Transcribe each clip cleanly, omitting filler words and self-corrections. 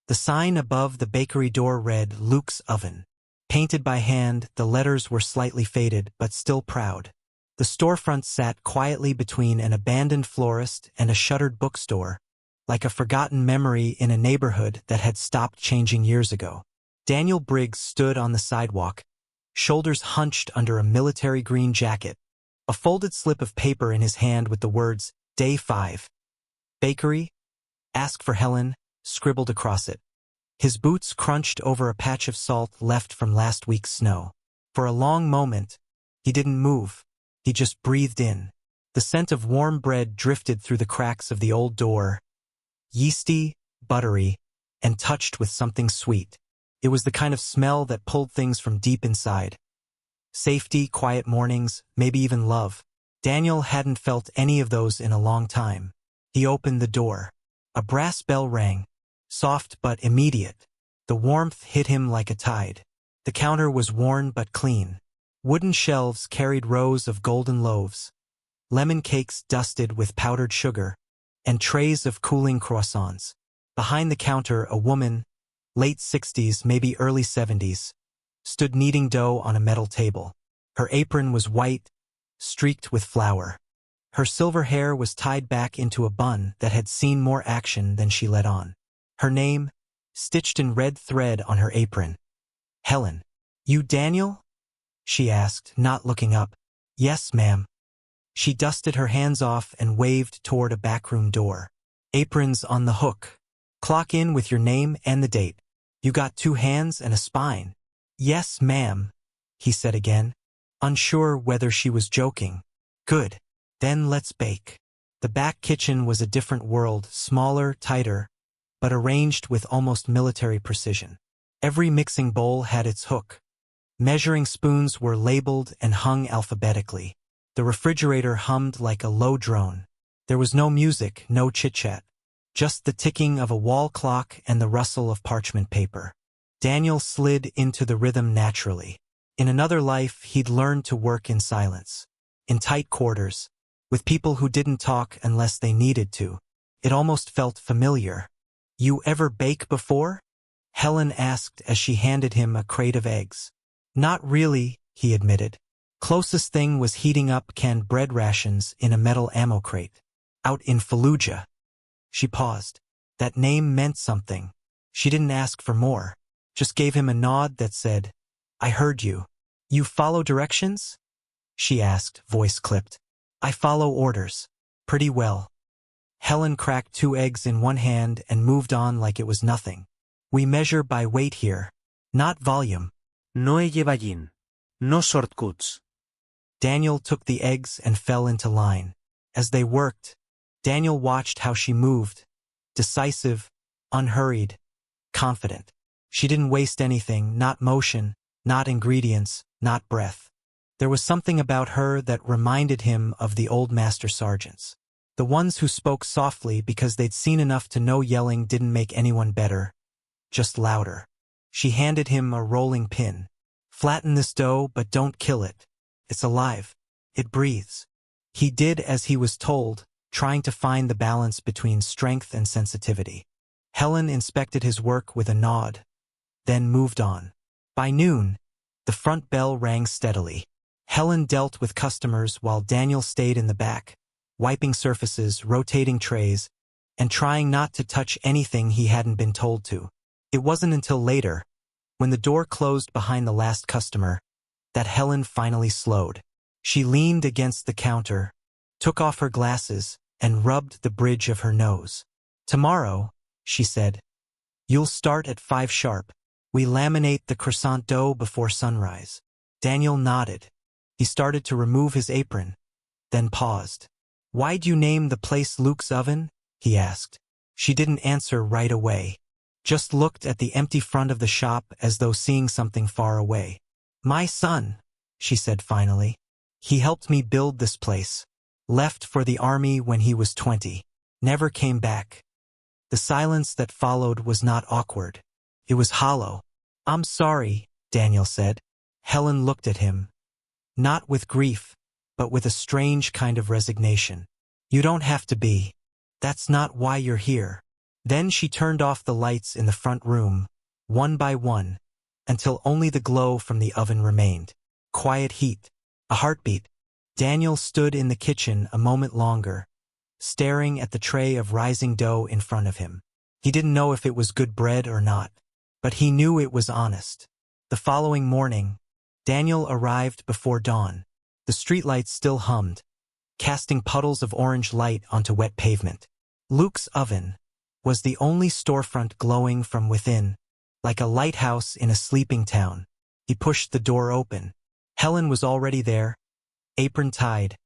The sign above the bakery door read Luke's Oven. Painted by hand, the letters were slightly faded but still proud. The storefront sat quietly between an abandoned florist and a shuttered bookstore, like a forgotten memory in a neighborhood that had stopped changing years ago. Daniel Briggs stood on the sidewalk, shoulders hunched under a military green jacket, a folded slip of paper in his hand with the words, Day 5. Bakery? Ask for Helen, scribbled across it. His boots crunched over a patch of salt left from last week's snow. For a long moment, he didn't move. He just breathed in. The scent of warm bread drifted through the cracks of the old door, yeasty, buttery, and touched with something sweet. It was the kind of smell that pulled things from deep inside. Safety, quiet mornings, maybe even love. Daniel hadn't felt any of those in a long time. He opened the door. A brass bell rang, soft but immediate. The warmth hit him like a tide. The counter was worn but clean. Wooden shelves carried rows of golden loaves, lemon cakes dusted with powdered sugar, and trays of cooling croissants. Behind the counter, a woman, late 60s, maybe early 70s, stood kneading dough on a metal table. Her apron was white, streaked with flour. Her silver hair was tied back into a bun that had seen more action than she let on. Her name, stitched in red thread on her apron. Helen. You Daniel? She asked, not looking up. Yes, ma'am. She dusted her hands off and waved toward a backroom door. Apron's on the hook. Clock in with your name and the date. You got 2 hands and a spine. Yes, ma'am, he said again, unsure whether she was joking. Good. Then let's bake. The back kitchen was a different world, smaller, tighter, but arranged with almost military precision. Every mixing bowl had its hook. Measuring spoons were labeled and hung alphabetically. The refrigerator hummed like a low drone. There was no music, no chit-chat. Just the ticking of a wall clock and the rustle of parchment paper. Daniel slid into the rhythm naturally. In another life, he'd learned to work in silence. In tight quarters, with people who didn't talk unless they needed to. It almost felt familiar. You ever bake before? Helen asked as she handed him a crate of eggs. Not really, he admitted. Closest thing was heating up canned bread rations in a metal ammo crate. Out in Fallujah. She paused. That name meant something. She didn't ask for more. Just gave him a nod that said, I heard you. You follow directions? She asked, voice clipped. I follow orders. Pretty well. Helen cracked 2 eggs in one hand and moved on like it was nothing. We measure by weight here, not volume. No llevallín. No shortcuts. Daniel took the eggs and fell into line. As they worked, Daniel watched how she moved. Decisive, unhurried, confident. She didn't waste anything, not motion, not ingredients, not breath. There was something about her that reminded him of the old master sergeants. The ones who spoke softly because they'd seen enough to know yelling didn't make anyone better, just louder. She handed him a rolling pin. Flatten this dough, but don't kill it. It's alive. It breathes. He did as he was told, trying to find the balance between strength and sensitivity. Helen inspected his work with a nod, then moved on. By noon, the front bell rang steadily. Helen dealt with customers while Daniel stayed in the back, wiping surfaces, rotating trays, and trying not to touch anything he hadn't been told to. It wasn't until later, when the door closed behind the last customer, that Helen finally slowed. She leaned against the counter, took off her glasses, and rubbed the bridge of her nose. Tomorrow, she said, you'll start at 5 sharp. We laminate the croissant dough before sunrise. Daniel nodded. He started to remove his apron, then paused. Why'd you name the place Luke's Oven? He asked. She didn't answer right away. Just looked at the empty front of the shop as though seeing something far away. My son, she said finally. He helped me build this place. Left for the army when he was 20. Never came back. The silence that followed was not awkward. It was hollow. I'm sorry, Daniel said. Helen looked at him. Not with grief, but with a strange kind of resignation. You don't have to be. That's not why you're here. Then she turned off the lights in the front room, one by one, until only the glow from the oven remained. Quiet heat. A heartbeat. Daniel stood in the kitchen a moment longer, staring at the tray of rising dough in front of him. He didn't know if it was good bread or not, but he knew it was honest. The following morning, Daniel arrived before dawn. The streetlights still hummed, casting puddles of orange light onto wet pavement. Luke's oven was the only storefront glowing from within, like a lighthouse in a sleeping town. He pushed the door open. Helen was already there, apron tied,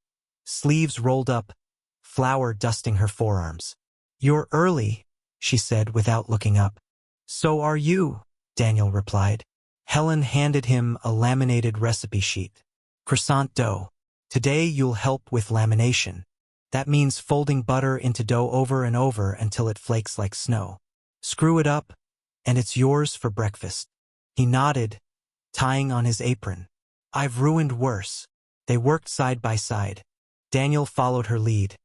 sleeves rolled up, flour dusting her forearms. "You're early," she said without looking up. "So are you," Daniel replied. Helen handed him a laminated recipe sheet. "Croissant dough. Today you'll help with lamination. That means folding butter into dough over and over until it flakes like snow. Screw it up, and it's yours for breakfast." He nodded, tying on his apron. "I've ruined worse." They worked side by side. Daniel followed her lead,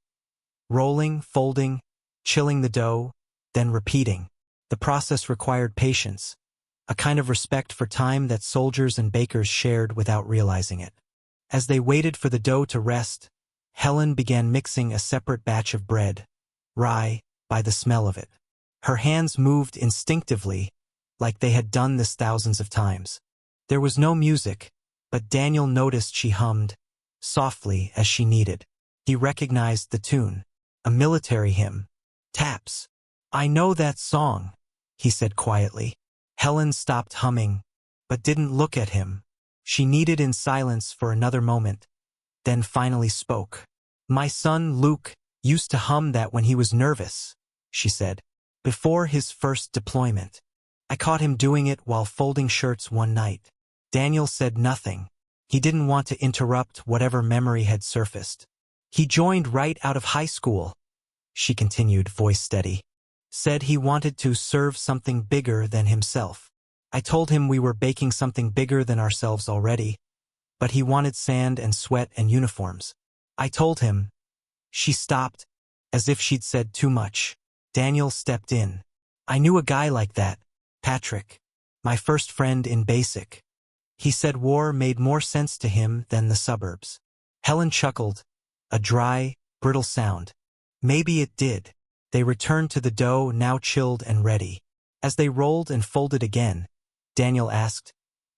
rolling, folding, chilling the dough, then repeating. The process required patience, a kind of respect for time that soldiers and bakers shared without realizing it. As they waited for the dough to rest, Helen began mixing a separate batch of bread, rye, by the smell of it. Her hands moved instinctively, like they had done this thousands of times. There was no music, but Daniel noticed she hummed, softly as she kneaded. He recognized the tune, a military hymn. "Taps. I know that song," he said quietly. Helen stopped humming, but didn't look at him. She kneaded in silence for another moment, then finally spoke. "My son Luke used to hum that when he was nervous," she said, "before his first deployment. I caught him doing it while folding shirts one night." Daniel said nothing. He didn't want to interrupt whatever memory had surfaced. "He joined right out of high school," she continued, voice steady. "Said he wanted to serve something bigger than himself. I told him we were baking something bigger than ourselves already, but he wanted sand and sweat and uniforms. I told him." She stopped, as if she'd said too much. Daniel stepped in. "I knew a guy like that, Patrick, my first friend in basic. He said war made more sense to him than the suburbs." Helen chuckled, a dry, brittle sound. "Maybe it did." They returned to the dough, now chilled and ready. As they rolled and folded again, Daniel asked,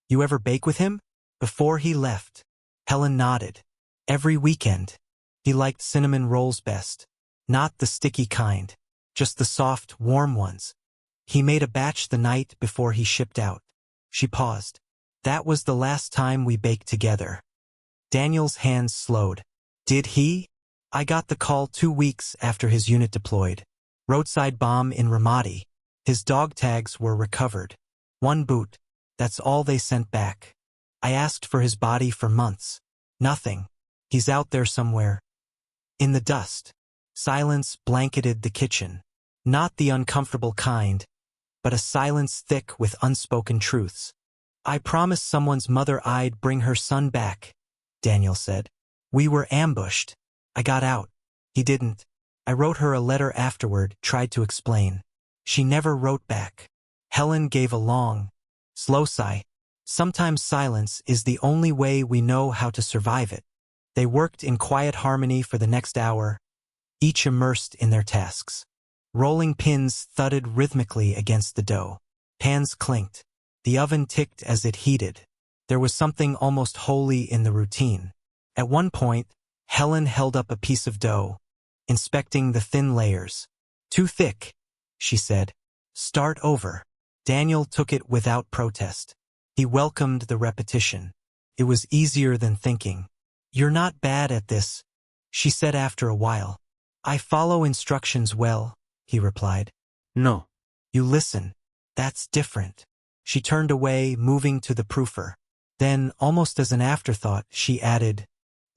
"You ever bake with him?" "Before he left." Helen nodded. "Every weekend." He liked cinnamon rolls best. Not the sticky kind, just the soft, warm ones. He made a batch the night before he shipped out. She paused. "That was the last time we baked together." Daniel's hands slowed. "Did he?" "I got the call 2 weeks after his unit deployed. Roadside bomb in Ramadi. His dog tags were recovered. One boot. That's all they sent back. I asked for his body for months. Nothing. He's out there somewhere. In the dust." Silence blanketed the kitchen. Not the uncomfortable kind, but a silence thick with unspoken truths. "I promised someone's mother I'd bring her son back," Daniel said. "We were ambushed. I got out. He didn't. I wrote her a letter afterward, tried to explain. She never wrote back." Helen gave a long, slow sigh. Sometimes silence is the only way we know how to survive it. They worked in quiet harmony for the next hour, each immersed in their tasks. Rolling pins thudded rhythmically against the dough. Pans clinked. The oven ticked as it heated. There was something almost holy in the routine. At one point, Helen held up a piece of dough, inspecting the thin layers. "Too thick," she said. "Start over." Daniel took it without protest. He welcomed the repetition. It was easier than thinking. "You're not bad at this," she said after a while. "I follow instructions well," he replied. No. "You listen. That's different." She turned away, moving to the proofer. Then, almost as an afterthought, she added,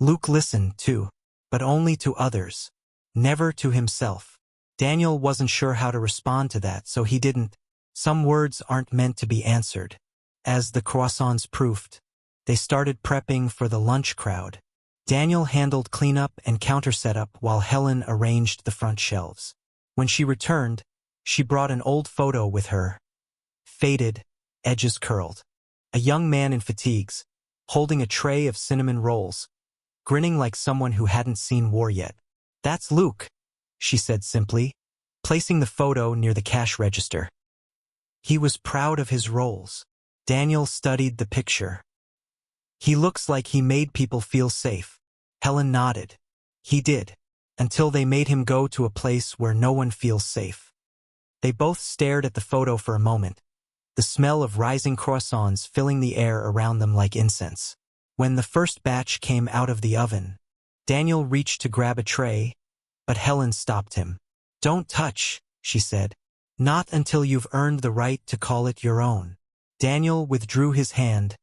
"Luke listened too, but only to others, never to himself." Daniel wasn't sure how to respond to that, so he didn't. Some words aren't meant to be answered. As the croissants proofed, they started prepping for the lunch crowd. Daniel handled cleanup and counter setup while Helen arranged the front shelves. When she returned, She brought an old photo with her, faded, edges curled. A young man in fatigues, holding a tray of cinnamon rolls, grinning like someone who hadn't seen war yet. "That's Luke," she said simply, placing the photo near the cash register. He was proud of his rolls. Daniel studied the picture. "He looks like he made people feel safe." Helen nodded. "He did, until they made him go to a place where no one feels safe." They both stared at the photo for a moment, the smell of rising croissants filling the air around them like incense. When the first batch came out of the oven, Daniel reached to grab a tray, but Helen stopped him. "Don't touch," she said. "Not until you've earned the right to call it your own." Daniel withdrew his hand,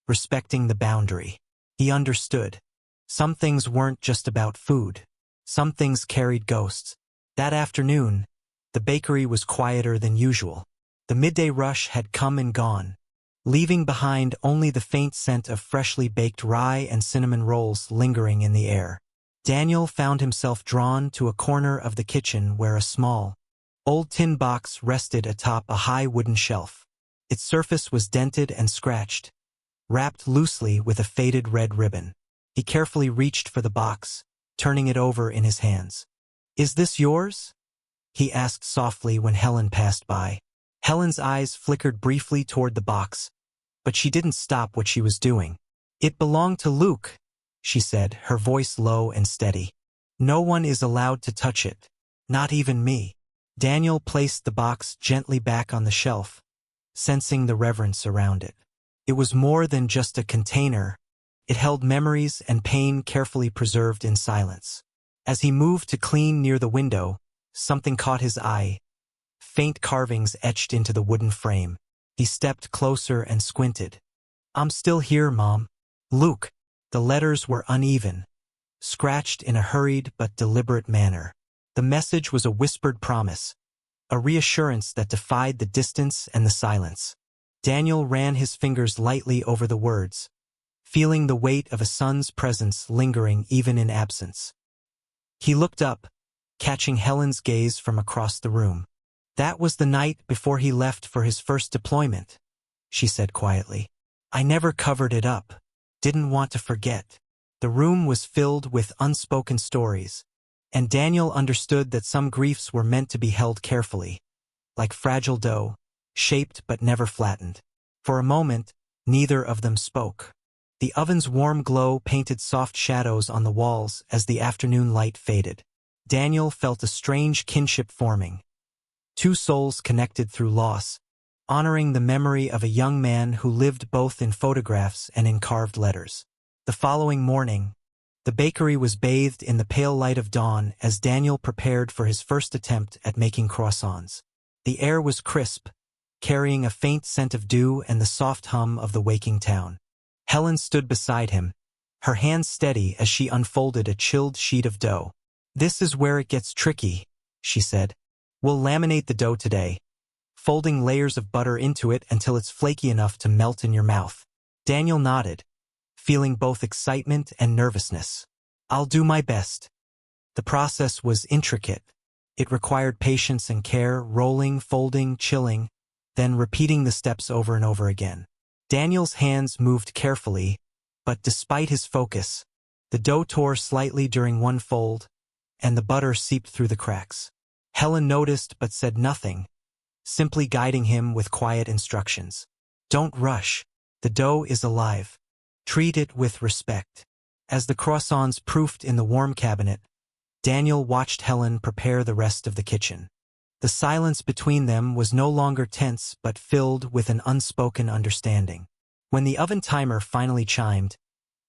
respecting the boundary. He understood. Some things weren't just about food. Some things carried ghosts. That afternoon, the bakery was quieter than usual. The midday rush had come and gone, leaving behind only the faint scent of freshly baked rye and cinnamon rolls lingering in the air. Daniel found himself drawn to a corner of the kitchen where a small, old tin box rested atop a high wooden shelf. Its surface was dented and scratched, wrapped loosely with a faded red ribbon. He carefully reached for the box, turning it over in his hands. "Is this yours?" he asked softly when Helen passed by. Helen's eyes flickered briefly toward the box, but she didn't stop what she was doing. "It belonged to Luke," she said, her voice low and steady. "No one is allowed to touch it, not even me." Daniel placed the box gently back on the shelf, sensing the reverence around it. It was more than just a container. It held memories and pain carefully preserved in silence. As he moved to clean near the window, something caught his eye. Faint carvings etched into the wooden frame. He stepped closer and squinted. "I'm still here, Mom." "Luke." The letters were uneven, scratched in a hurried but deliberate manner. The message was a whispered promise, a reassurance that defied the distance and the silence. Daniel ran his fingers lightly over the words, feeling the weight of a son's presence lingering even in absence. He looked up, catching Helen's gaze from across the room. "That was the night before he left for his first deployment," she said quietly. "I never covered it up. Didn't want to forget." The room was filled with unspoken stories, and Daniel understood that some griefs were meant to be held carefully, like fragile dough, shaped but never flattened. For a moment, neither of them spoke. The oven's warm glow painted soft shadows on the walls as the afternoon light faded. Daniel felt a strange kinship forming. Two souls connected through loss, honoring the memory of a young man who lived both in photographs and in carved letters. The following morning, the bakery was bathed in the pale light of dawn as Daniel prepared for his first attempt at making croissants. The air was crisp, carrying a faint scent of dew and the soft hum of the waking town. Helen stood beside him, her hands steady as she unfolded a chilled sheet of dough. "This is where it gets tricky," she said. "We'll laminate the dough today, folding layers of butter into it until it's flaky enough to melt in your mouth." Daniel nodded, feeling both excitement and nervousness. "I'll do my best." The process was intricate. It required patience and care, rolling, folding, chilling, then repeating the steps over and over again. Daniel's hands moved carefully, but despite his focus, the dough tore slightly during one fold, and the butter seeped through the cracks. Helen noticed but said nothing, simply guiding him with quiet instructions. "Don't rush. The dough is alive. Treat it with respect." As the croissants proofed in the warm cabinet, Daniel watched Helen prepare the rest of the kitchen. The silence between them was no longer tense but filled with an unspoken understanding. When the oven timer finally chimed,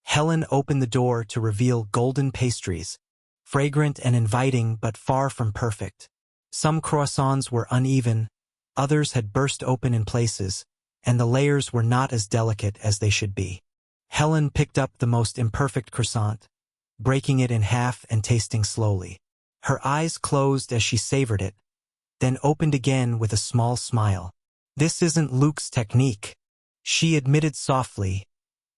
Helen opened the door to reveal golden pastries, fragrant and inviting but far from perfect. Some croissants were uneven, others had burst open in places, and the layers were not as delicate as they should be. Helen picked up the most imperfect croissant, breaking it in half and tasting slowly. Her eyes closed as she savored it, then opened again with a small smile. "This isn't Luke's technique," she admitted softly,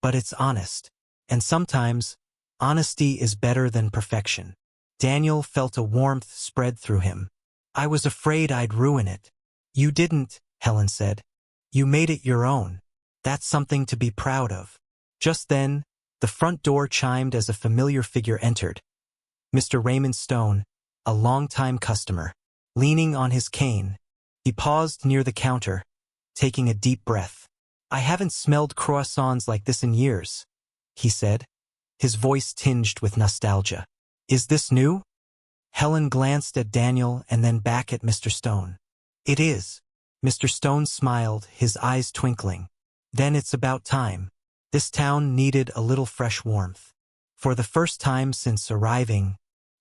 "but it's honest. And sometimes, honesty is better than perfection." Daniel felt a warmth spread through him. I was afraid I'd ruin it. You didn't, Helen said. You made it your own. That's something to be proud of. Just then, the front door chimed as a familiar figure entered. Mr. Raymond Stone, a longtime customer. Leaning on his cane, he paused near the counter, taking a deep breath. I haven't smelled croissants like this in years, he said, his voice tinged with nostalgia. Is this new? Helen glanced at Daniel and then back at Mr. Stone. It is. Mr. Stone smiled, his eyes twinkling. Then it's about time. This town needed a little fresh warmth. For the first time since arriving,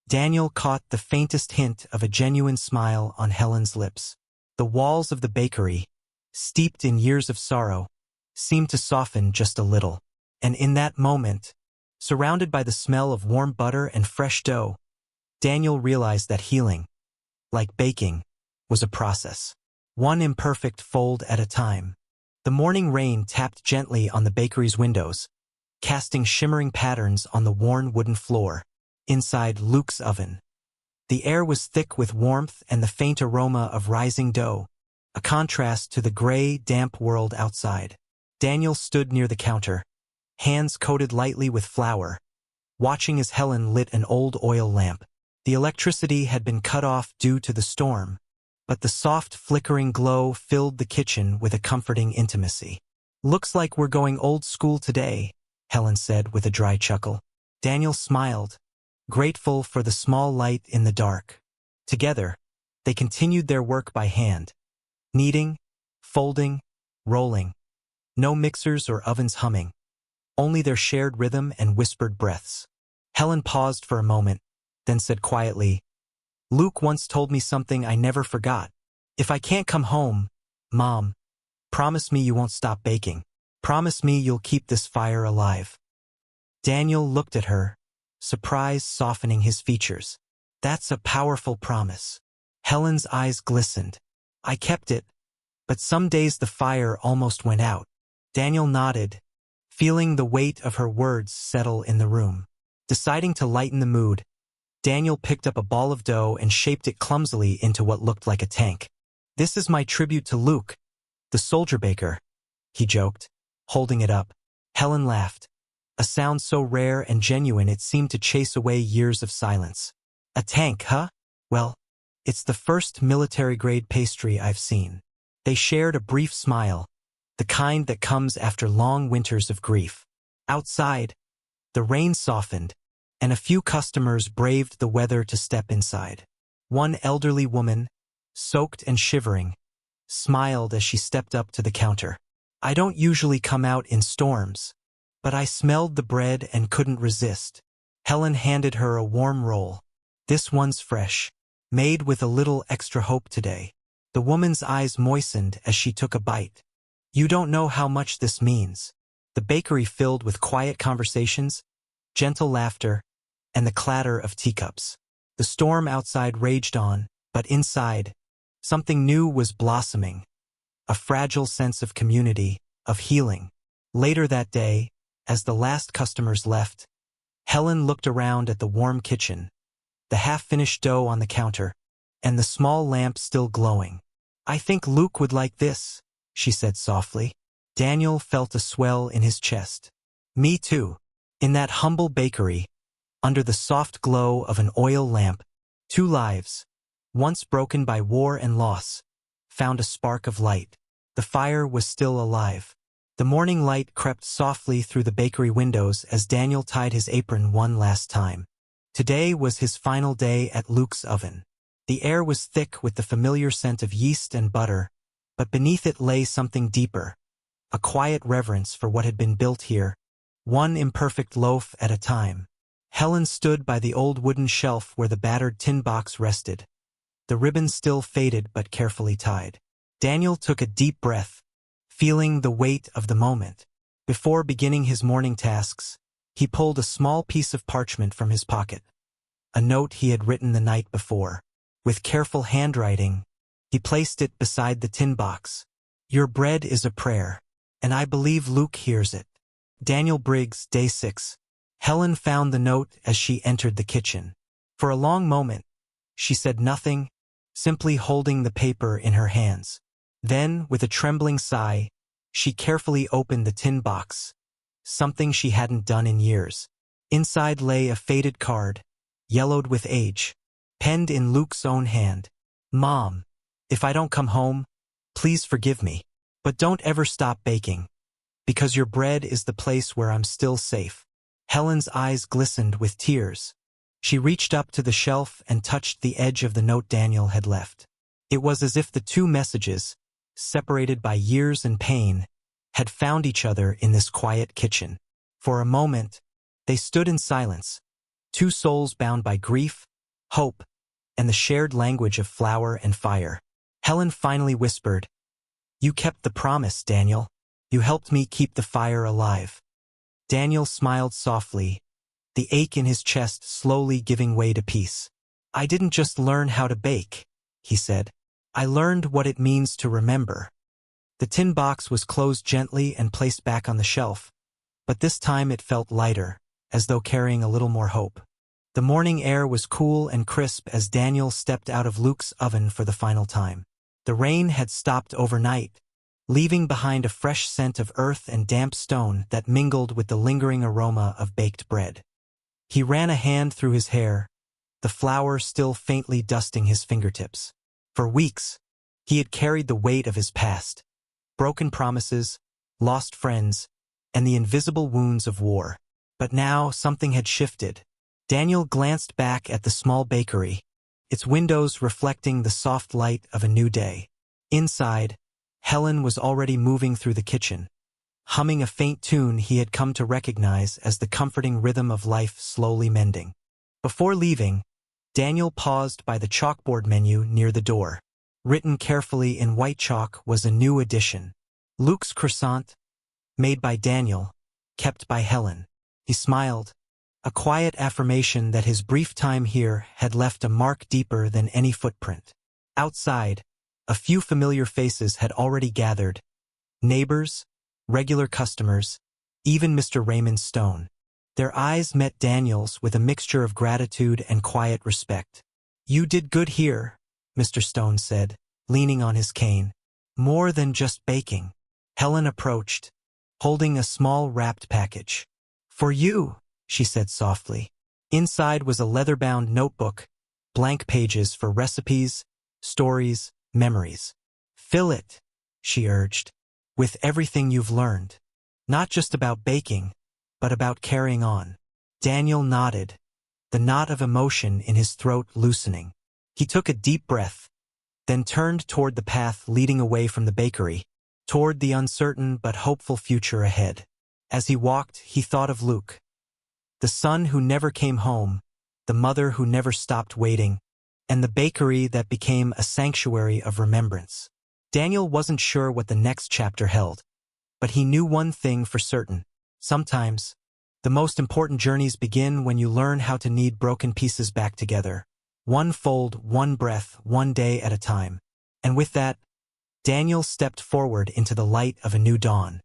Daniel caught the faintest hint of a genuine smile on Helen's lips. The walls of the bakery, steeped in years of sorrow, seemed to soften just a little. And in that moment, surrounded by the smell of warm butter and fresh dough, Daniel realized that healing, like baking, was a process. One imperfect fold at a time. The morning rain tapped gently on the bakery's windows, casting shimmering patterns on the worn wooden floor. Inside Luke's oven, the air was thick with warmth and the faint aroma of rising dough, a contrast to the gray, damp world outside. Daniel stood near the counter, hands coated lightly with flour, watching as Helen lit an old oil lamp. The electricity had been cut off due to the storm, but the soft, flickering glow filled the kitchen with a comforting intimacy. Looks like we're going old school today, Helen said with a dry chuckle. Daniel smiled, grateful for the small light in the dark. Together, they continued their work by hand, kneading, folding, rolling. No mixers or ovens humming, only their shared rhythm and whispered breaths. Helen paused for a moment, then said quietly, Luke once told me something I never forgot. If I can't come home, Mom, promise me you won't stop baking. Promise me you'll keep this fire alive. Daniel looked at her, surprise softening his features. That's a powerful promise. Helen's eyes glistened. I kept it, but some days the fire almost went out. Daniel nodded, feeling the weight of her words settle in the room. Deciding to lighten the mood, Daniel picked up a ball of dough and shaped it clumsily into what looked like a tank. This is my tribute to Luke, the soldier baker, he joked, holding it up. Helen laughed, a sound so rare and genuine it seemed to chase away years of silence. A tank, huh? Well, it's the first military-grade pastry I've seen. They shared a brief smile, the kind that comes after long winters of grief. Outside, the rain softened, and a few customers braved the weather to step inside. One elderly woman, soaked and shivering, smiled as she stepped up to the counter. I don't usually come out in storms, but I smelled the bread and couldn't resist. Helen handed her a warm roll. This one's fresh, made with a little extra hope today. The woman's eyes moistened as she took a bite. You don't know how much this means. The bakery filled with quiet conversations, gentle laughter, and the clatter of teacups. The storm outside raged on, but inside, something new was blossoming. A fragile sense of community, of healing. Later that day, as the last customers left, Helen looked around at the warm kitchen, the half-finished dough on the counter, and the small lamp still glowing. I think Luke would like this, she said softly. Daniel felt a swell in his chest. Me too. In that humble bakery, under the soft glow of an oil lamp, two lives, once broken by war and loss, found a spark of light. The fire was still alive. The morning light crept softly through the bakery windows as Daniel tied his apron one last time. Today was his final day at Luke's oven. The air was thick with the familiar scent of yeast and butter, but beneath it lay something deeper, a quiet reverence for what had been built here, one imperfect loaf at a time. Helen stood by the old wooden shelf where the battered tin box rested, the ribbon still faded but carefully tied. Daniel took a deep breath, feeling the weight of the moment. Before beginning his morning tasks, he pulled a small piece of parchment from his pocket, a note he had written the night before. With careful handwriting, he placed it beside the tin box. Your bread is a prayer, and I believe Luke hears it. Daniel Briggs, Day 6. Helen found the note as she entered the kitchen. For a long moment, she said nothing, simply holding the paper in her hands. Then, with a trembling sigh, she carefully opened the tin box, something she hadn't done in years. Inside lay a faded card, yellowed with age, penned in Luke's own hand. "Mom, if I don't come home, please forgive me. But don't ever stop baking, because your bread is the place where I'm still safe." Helen's eyes glistened with tears. She reached up to the shelf and touched the edge of the note Daniel had left. It was as if the two messages, separated by years and pain, had found each other in this quiet kitchen. For a moment, they stood in silence, two souls bound by grief, hope, and the shared language of flour and fire. Helen finally whispered, "You kept the promise, Daniel. You helped me keep the fire alive." Daniel smiled softly, the ache in his chest slowly giving way to peace. "I didn't just learn how to bake," he said. "I learned what it means to remember." The tin box was closed gently and placed back on the shelf, but this time it felt lighter, as though carrying a little more hope. The morning air was cool and crisp as Daniel stepped out of Luke's oven for the final time. The rain had stopped overnight, leaving behind a fresh scent of earth and damp stone that mingled with the lingering aroma of baked bread. He ran a hand through his hair, the flour still faintly dusting his fingertips. For weeks, he had carried the weight of his past, broken promises, lost friends, and the invisible wounds of war. But now something had shifted. Daniel glanced back at the small bakery, its windows reflecting the soft light of a new day. Inside, Helen was already moving through the kitchen, humming a faint tune he had come to recognize as the comforting rhythm of life slowly mending. Before leaving, Daniel paused by the chalkboard menu near the door. Written carefully in white chalk was a new addition. Luke's croissant, made by Daniel, kept by Helen. He smiled, a quiet affirmation that his brief time here had left a mark deeper than any footprint. Outside, a few familiar faces had already gathered. Neighbors, regular customers, even Mr. Raymond Stone. Their eyes met Daniel's with a mixture of gratitude and quiet respect. "You did good here," Mr. Stone said, leaning on his cane. "More than just baking." Helen approached, holding a small wrapped package. "For you," she said softly. Inside was a leather-bound notebook, blank pages for recipes, stories, memories. "Fill it," she urged, "with everything you've learned. Not just about baking, but about carrying on." Daniel nodded, the knot of emotion in his throat loosening. He took a deep breath, then turned toward the path leading away from the bakery, toward the uncertain but hopeful future ahead. As he walked, he thought of Luke, the son who never came home, the mother who never stopped waiting, and the bakery that became a sanctuary of remembrance. Daniel wasn't sure what the next chapter held, but he knew one thing for certain. Sometimes, the most important journeys begin when you learn how to knead broken pieces back together. One fold, one breath, one day at a time. And with that, Daniel stepped forward into the light of a new dawn.